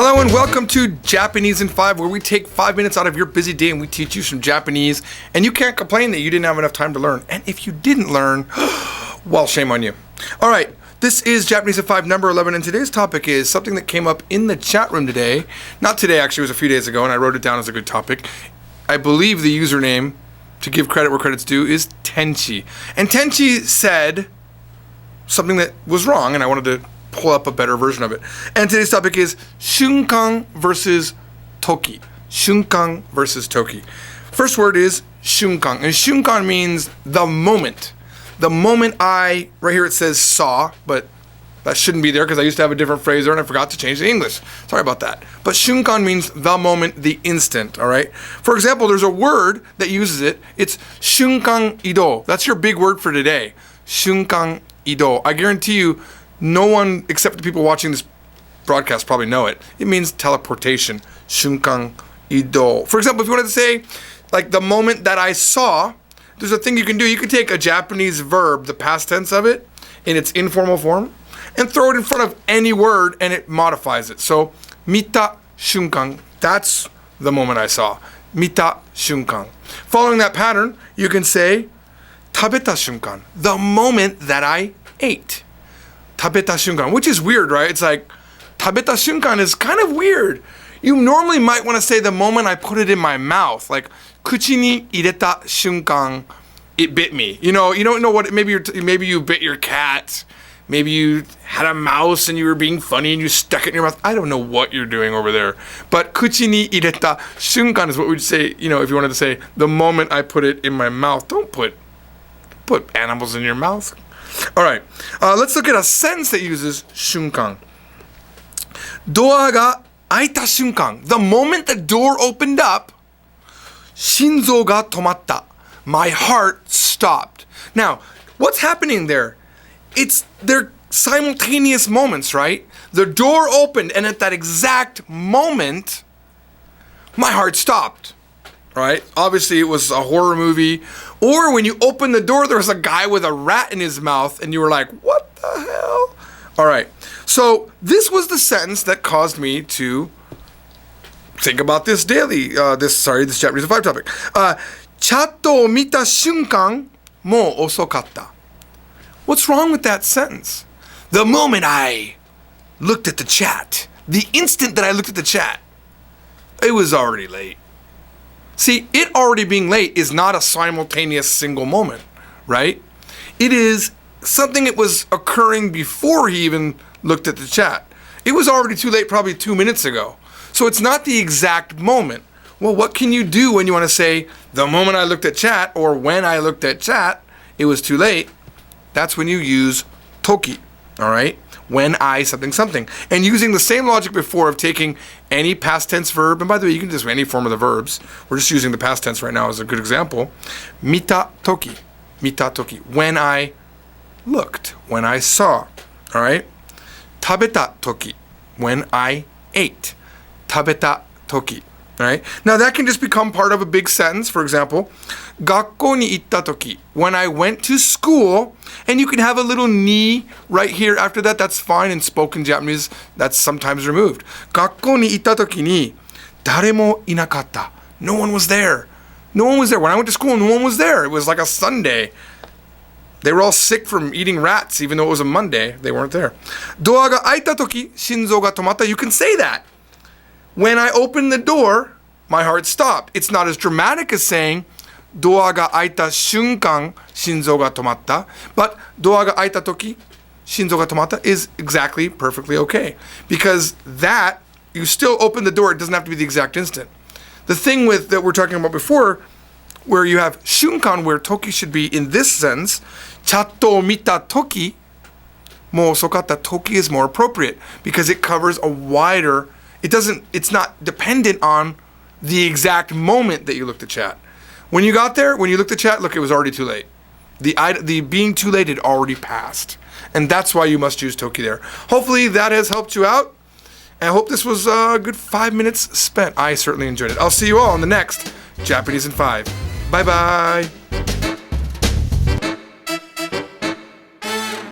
Hello and welcome to Japanese in 5, where we take 5 minutes out of your busy day and we teach you some Japanese, and you can't complain that you didn't have enough time to learn. And if you didn't learn, well, shame on you. All right, this is Japanese in 5, number 11, and today's topic is something that came up in the chat room today. Not today, actually, it was a few days ago, and I wrote it down as a good topic. I believe the username, to give credit where credit's due, is Tenchi. And Tenchi said something that was wrong, and I wanted to pull up a better version of it. And today's topic is SHUNKAN versus TOKI. SHUNKAN versus TOKI. First word is SHUNKAN. And SHUNKAN means the moment. The moment right here it says saw, but that shouldn't be there because I used to have a different phrase there and I forgot to change the English. Sorry about that. But SHUNKAN means the moment, the instant, all right? For example, there's a word that uses it. It's SHUNKAN ido. That's your big word for today. SHUNKAN ido. I guarantee you, no one except the people watching this broadcast probably know it. It means teleportation. SHUNKAN ido. For example, if you wanted to say, like, the moment that I saw, there's a thing you can do. You can take a Japanese verb, the past tense of it, in its informal form, and throw it in front of any word, and it modifies it. So, mita shunkan, that's the moment I saw. Mita shunkan. Following that pattern, you can say, tabeta shunkan, the moment that I ate. Tabeta shunkan, which is weird, right? It's like, tabeta shunkan is kind of weird. You normally might want to say the moment I put it in my mouth, like, kuchi ni ireta shunkan, it bit me. You know, you don't know what, maybe you bit your cat, maybe you had a mouse and you were being funny and you stuck it in your mouth. I don't know what you're doing over there. But kuchi ni ireta shunkan is what we'd say, you know, if you wanted to say, the moment I put it in my mouth. Don't put animals in your mouth. All right, let's look at a sentence that uses shunkan. Doa ga aita shunkan. The moment the door opened up, shinzo ga tomatta. My heart stopped. Now, what's happening there? They're simultaneous moments, right? The door opened, and at that exact moment, my heart stopped. Right? Obviously, it was a horror movie. Or when you opened the door, there was a guy with a rat in his mouth, and you were like, what the hell? All right. So this was the sentence that caused me to think about this this Japanese 5 topic. Chat o mita shunkan, mo osokatta. What's wrong with that sentence? The moment I looked at the chat, the instant that I looked at the chat, it was already late. See, it already being late is not a simultaneous single moment, right? It is something that was occurring before he even looked at the chat. It was already too late probably 2 minutes ago. So it's not the exact moment. Well, what can you do when you want to say, the moment I looked at chat, or when I looked at chat, it was too late? That's when you use toki, all right? When I something. And using the same logic before of taking any past tense verb, and by the way, you can just any form of the verbs. We're just using the past tense right now as a good example. Mita toki. When I looked, when I saw, all right? Tabeta toki. When I ate. Tabeta toki. All right? Now that can just become part of a big sentence. For example, gakko ni itta toki. When I went to school, and you can have a little ni right here after that. That's fine. In spoken Japanese, that's sometimes removed. Gakko ni itta toki ni dare mo inakatta. No one was there. No one was there. When I went to school, no one was there. It was like a Sunday. They were all sick from eating rats, even though it was a Monday. They weren't there. Doa ga aita toki, shinzo ga tomatta. You can say that. When I opened the door, my heart stopped. It's not as dramatic as saying, doa ga aita shunkan, shinzo ga tomatta. But doa ga aita toki, shinzo ga tomatta is exactly perfectly okay. Because that, you still open the door, it doesn't have to be the exact instant. The thing that we're talking about before, where you have shunkan, where toki should be in this sense, chatto mita toki, mo osokatta, toki is more appropriate because it covers a wider. It's not dependent on the exact moment that you looked at chat. When you got there, when you looked at chat, look, it was already too late. The being too late had already passed. And that's why you must use toki there. Hopefully that has helped you out. And I hope this was a good 5 minutes spent. I certainly enjoyed it. I'll see you all on the next Japanese in 5. Bye-bye.